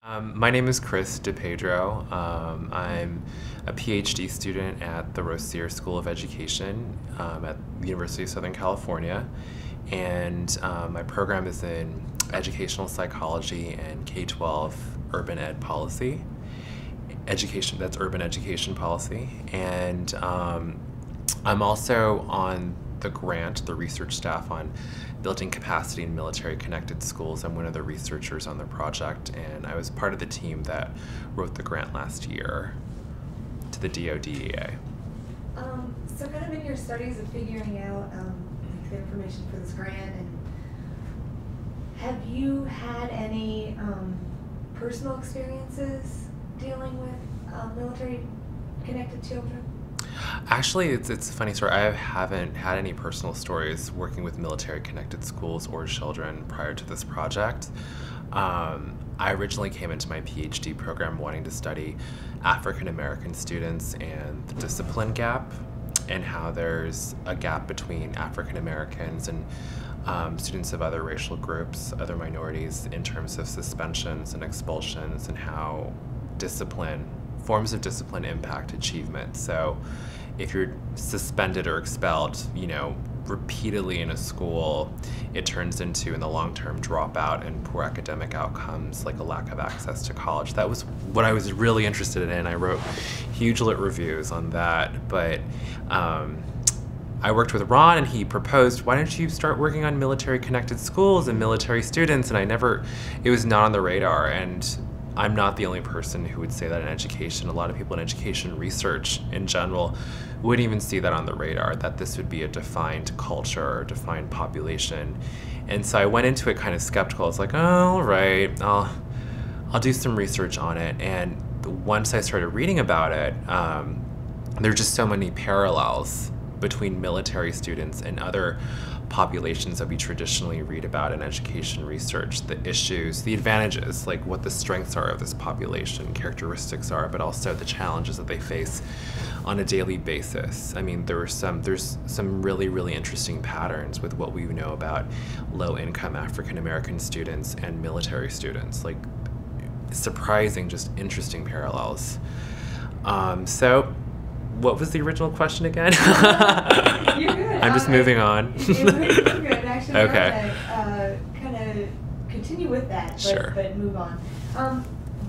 My name is Kris De Pedro. I'm a Ph.D. student at the Rossier School of Education at the University of Southern California. And my program is in educational psychology and K-12 urban ed policy. That's urban education policy. And I'm also on the research staff on building capacity in military-connected schools. I'm one of the researchers on the project, and I was part of the team that wrote the grant last year to the DoDEA. So kind of in your studies of figuring out the information for this grant, and have you had any personal experiences dealing with military-connected children? Actually, it's a funny story. I haven't had any personal stories working with military-connected schools or children prior to this project. I originally came into my PhD program wanting to study African American students and the discipline gap, and how there's a gap between African Americans and students of other racial groups, other minorities, in terms of suspensions and expulsions, and how forms of discipline impact achievement. So if you're suspended or expelled, repeatedly in a school, it turns into, in the long term, dropout and poor academic outcomes, like a lack of access to college. That was what I was really interested in. I wrote huge lit reviews on that, but I worked with Ron, and he proposed, why don't you start working on military-connected schools and military students? And it was not on the radar. And I'm not the only person who would say that in education. A lot of people in education research in general wouldn't even see that on the radar, that this would be a defined culture or defined population. And so I went into it kind of skeptical. I was like, oh, all right, I'll do some research on it. And once I started reading about it, there are just so many parallels between military students and other populations that we traditionally read about in education research, the issues, the advantages, like what the strengths are of this population, characteristics are, but also the challenges that they face on a daily basis. I mean, there's some really, really interesting patterns with what we know about low-income African American students and military students, like surprising, just interesting parallels. So what was the original question again? You're good. I'm just moving on. You're good. Actually, Okay. Kind of continue with that, Sure. but move on.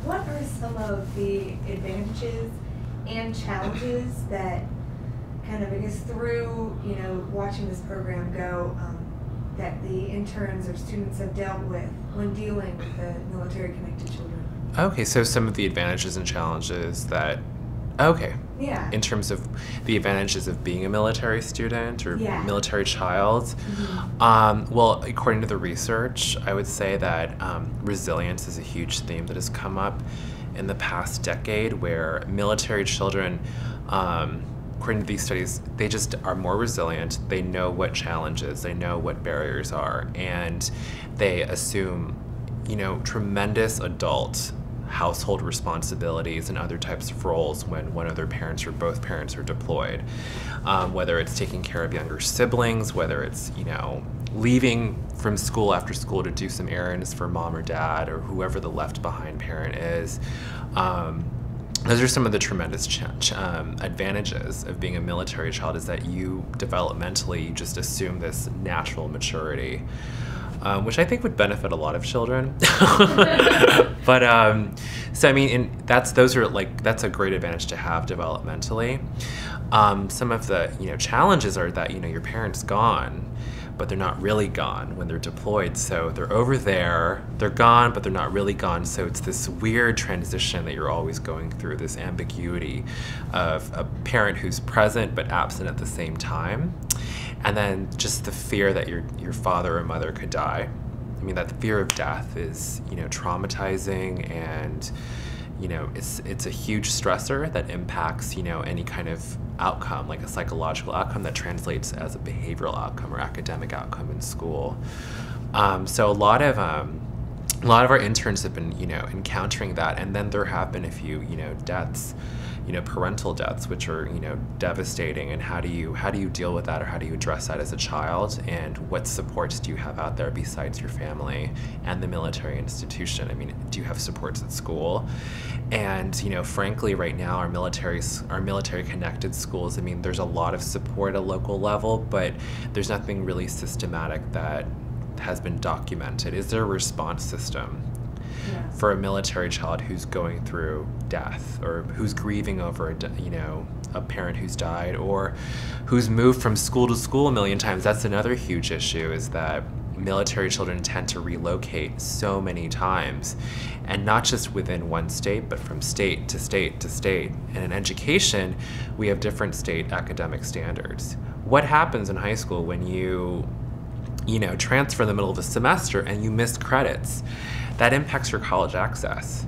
What are some of the advantages and challenges that kind of, I guess, through watching this program go, that the interns or students have dealt with when dealing with the military-connected children? Okay, so some of the advantages and challenges that, Yeah. in terms of the advantages of being a military student or military child. Mm-hmm. Well, according to the research, I would say that resilience is a huge theme that has come up in the past decade, where military children, according to these studies, they just are more resilient. They know what challenges, they know what barriers are, and they assume, tremendous adult household responsibilities and other types of roles when one of their parents or both parents are deployed. Whether it's taking care of younger siblings, whether it's, leaving from school after school to do some errands for mom or dad or whoever the left behind parent is. Those are some of the tremendous advantages of being a military child, is that you developmentally just assume this natural maturity. Which I think would benefit a lot of children. But so I mean, that's a great advantage to have developmentally. Some of the challenges are that your parent's gone, but they're not really gone when they're deployed. So they're over there, they're gone, but they're not really gone. So it's this weird transition that you're always going through, this ambiguity of a parent who's present but absent at the same time. And then just the fear that your father or mother could die. I mean, that fear of death is, traumatizing, and, it's a huge stressor that impacts, any kind of outcome, like a psychological outcome that translates as a behavioral outcome or academic outcome in school. So a lot of our interns have been, encountering that, and then there have been a few, deaths parental deaths, which are, devastating, and how do you deal with that, or how do you address that as a child, and what supports do you have out there besides your family and the military institution? I mean, do you have supports at school? And, frankly, right now, our military connected schools, I mean, there's a lot of support at a local level, but there's nothing really systematic that has been documented. Is there a response system for a military child who's going through death, or who's grieving over a parent who's died, or who's moved from school to school a million times? That's another huge issue, is that military children tend to relocate so many times, and not just within one state, but from state to state to state. And in education, we have different state academic standards. What happens in high school when you transfer in the middle of a semester and you miss credits? That impacts your college access.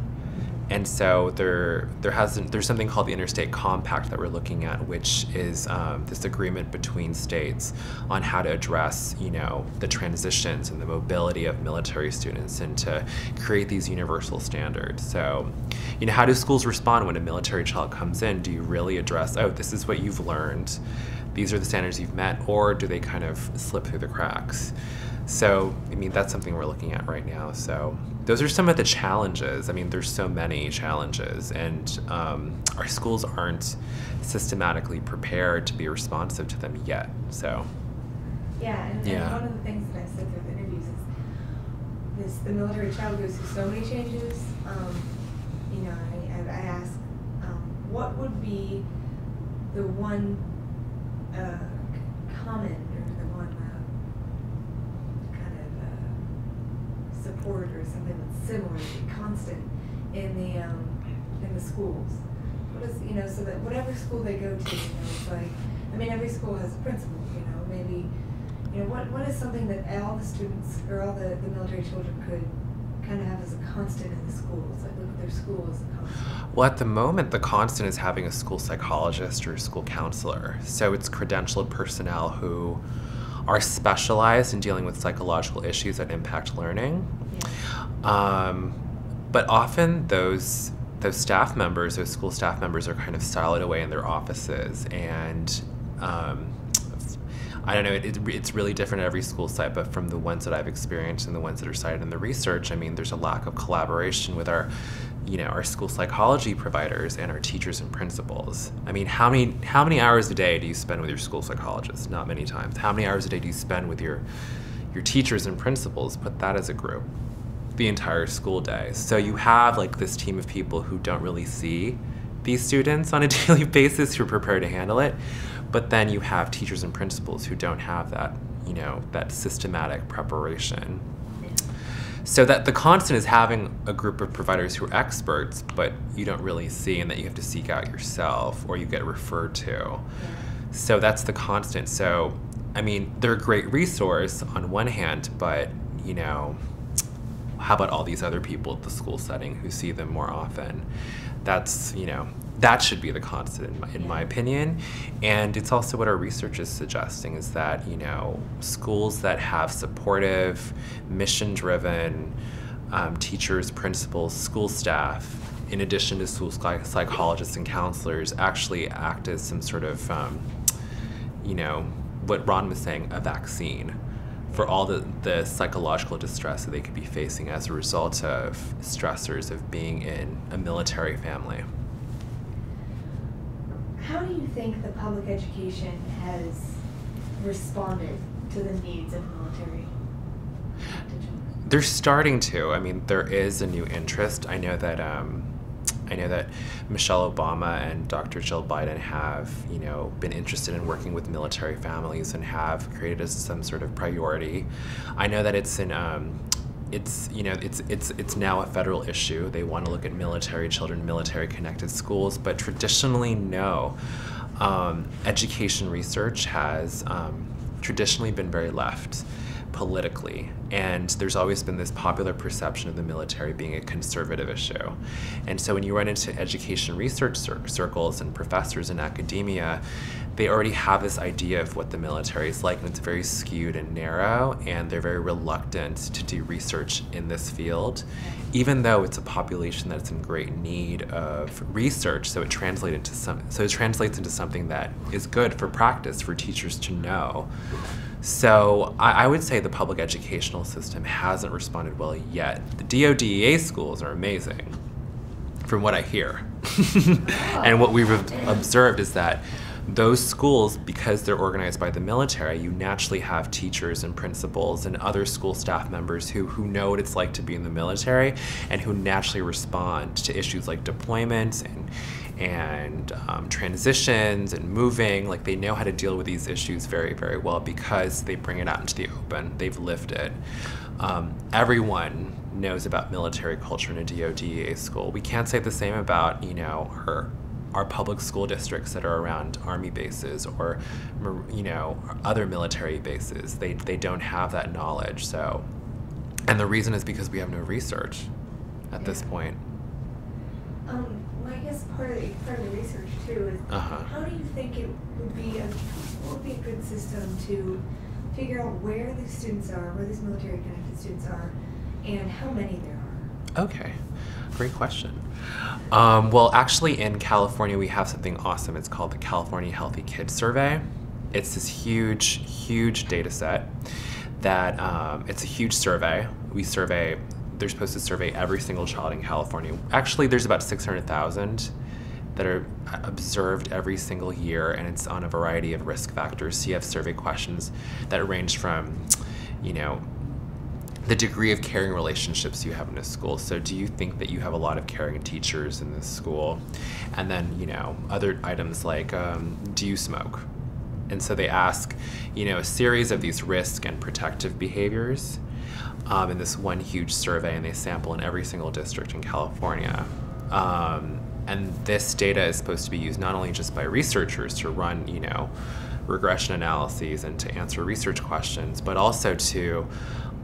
And so there's something called the Interstate Compact that we're looking at, which is this agreement between states on how to address, the transitions and the mobility of military students, and to create these universal standards. So, how do schools respond when a military child comes in? Do you really address, oh, this is what you've learned, these are the standards you've met, or do they kind of slip through the cracks? So, I mean, that's something we're looking at right now. So those are some of the challenges. I mean, there's so many challenges, and our schools aren't systematically prepared to be responsive to them yet. So. Yeah, and one of the things that I said through the interviews is the military child goes through so many changes. I asked, what would be the one common, or the one kind of support, or something that's similar, constant in the schools? What is, so that whatever school they go to, it's like, I mean, every school has a principal, maybe, what is something that all the students, or all the military children could kind of have as a constant in the schools, like look at their school as a constant? Well, at the moment, the constant is having a school psychologist or a school counselor. So it's credentialed personnel who are specialized in dealing with psychological issues that impact learning. Yeah. But often those staff members, those school staff members, are kind of siloed away in their offices, and I don't know, it's really different at every school site, but from the ones that I've experienced and the ones that are cited in the research, I mean, there's a lack of collaboration with our school psychology providers and our teachers and principals. I mean, how many hours a day do you spend with your school psychologist? Not many times. How many hours a day do you spend with your teachers and principals? Put that as a group, the entire school day. So you have like this team of people who don't really see these students on a daily basis, who are prepared to handle it. But then you have teachers and principals who don't have that, that systematic preparation. So that the constant is having a group of providers who are experts, but you don't really see, and that you have to seek out yourself, or you get referred to. So that's the constant. So, I mean, they're a great resource on one hand, but, how about all these other people at the school setting who see them more often? That's, that should be the constant in my opinion. And it's also what our research is suggesting, is that, schools that have supportive, mission-driven teachers, principals, school staff, in addition to school psychologists and counselors, actually act as some sort of, what Ron was saying, a vaccine for all the psychological distress that they could be facing as a result of stressors of being in a military family. How do you think the public education has responded to the needs of military? They're starting to. I mean, there is a new interest. I know that Michelle Obama and Dr. Jill Biden have, been interested in working with military families and have created as some sort of priority. I know that it's now a federal issue. They want to look at military children, military connected schools, but traditionally, no. Education research has traditionally been very left. politically, and there's always been this popular perception of the military being a conservative issue. And so when you run into education research circles and professors in academia, they already have this idea of what the military is like, and it's very skewed and narrow, and they're very reluctant to do research in this field, even though it's a population that's in great need of research. So it translates into something that is good for practice for teachers to know. So I would say the public educational system hasn't responded well yet. The DoDEA schools are amazing, from what I hear. And what we've observed is that those schools, because they're organized by the military, you naturally have teachers and principals and other school staff members who know what it's like to be in the military, and who naturally respond to issues like deployment and transitions and moving. Like, they know how to deal with these issues very, very well because they bring it out into the open. They've lived it. Everyone knows about military culture in a DoDEA school. We can't say the same about, you know, our public school districts that are around Army bases or, you know, other military bases. They don't have that knowledge. So, and the reason is because we have no research at this point. Well, I guess part of the research too is how do you think it would be a good system to figure out where the students are, where these military connected students are, and how many there are? Okay, great question. Well, actually in California, we have something awesome. It's called the California Healthy Kids Survey. It's this huge, huge data set that, it's a huge survey. They're supposed to survey every single child in California. Actually, there's about 600,000 that are observed every single year, and it's on a variety of risk factors. So you have survey questions that range from, you know, the degree of caring relationships you have in a school. So do you think that you have a lot of caring teachers in this school? And then, you know, other items like, do you smoke? And so they ask, you know, a series of these risk and protective behaviors in this one huge survey, and they sample in every single district in California. And this data is supposed to be used not only just by researchers to run, you know, regression analyses and to answer research questions, but also to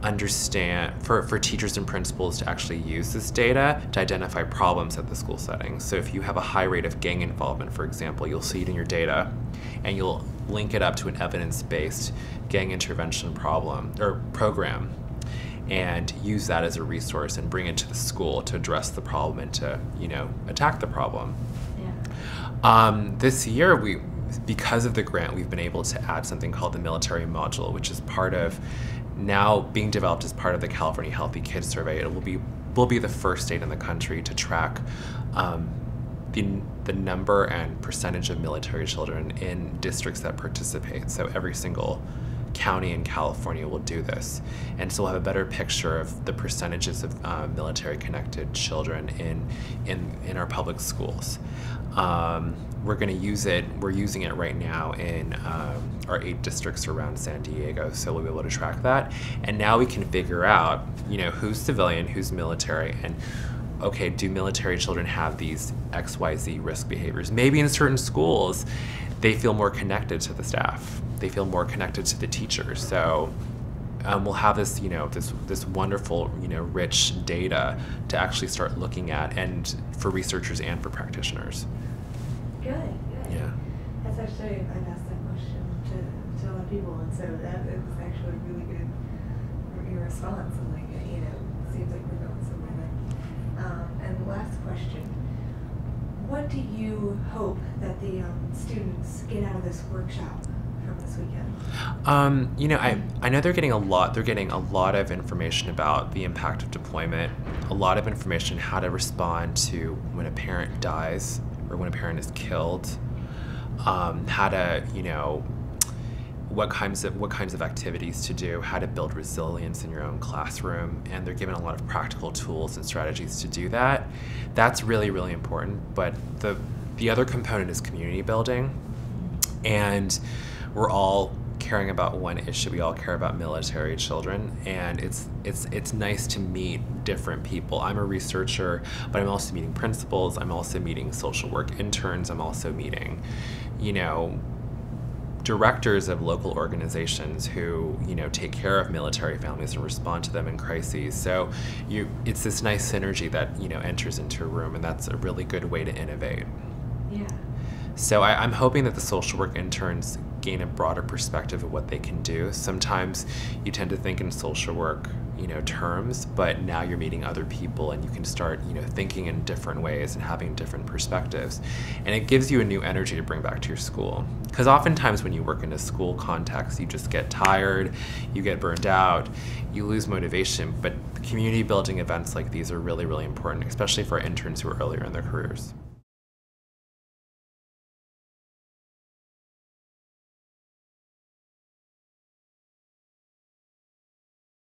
understand, for teachers and principals to actually use this data to identify problems at the school setting. So if you have a high rate of gang involvement, for example, you'll see it in your data, and you'll link it up to an evidence-based gang intervention program, and use that as a resource and bring it to the school to address the problem and to, you know, attack the problem. Yeah. This year, because of the grant, we've been able to add something called the military module, which is now being developed as part of the California Healthy Kids Survey. It will be the first state in the country to track the number and percentage of military children in districts that participate. So every single county in California will do this, and so we'll have a better picture of the percentages of military connected children in our public schools. We're going to use it. We're using it right now in our 8 districts around San Diego, so we'll be able to track that. And now we can figure out, you know, who's civilian, who's military, and okay, do military children have these XYZ risk behaviors? Maybe in certain schools, they feel more connected to the staff. They feel more connected to the teachers. So we'll have this, you know, this wonderful, you know, rich data to actually start looking at, and for researchers and for practitioners. Good. Yeah. That's actually, I've asked that question to a lot of people, and so that was actually a really good response. And like, you know, it seems like we're going somewhere there. And the last question: what do you hope that the students get out of this workshop from this weekend? You know, I know they're getting a lot of information about the impact of deployment, a lot of information how to respond to when a parent dies or when a parent is killed, how to, you know, what kinds of activities to do, how to build resilience in your own classroom, and they're given a lot of practical tools and strategies to do that. That's really, really important. But the other component is community building, and we're all caring about one issue. We all care about military children, and it's nice to meet different people. I'm a researcher, but I'm also meeting principals. I'm also meeting social work interns. I'm also meeting, you know, directors of local organizations who, take care of military families and respond to them in crises. So it's this nice synergy that, enters into a room, and that's a really good way to innovate. Yeah. So I'm hoping that the social work interns gain a broader perspective of what they can do. Sometimes you tend to think in social work, terms, but now you're meeting other people and you can start, thinking in different ways and having different perspectives. And it gives you a new energy to bring back to your school. Because oftentimes when you work in a school context, you just get tired, you get burned out, you lose motivation. But community building events like these are really, really important, especially for interns who are earlier in their careers.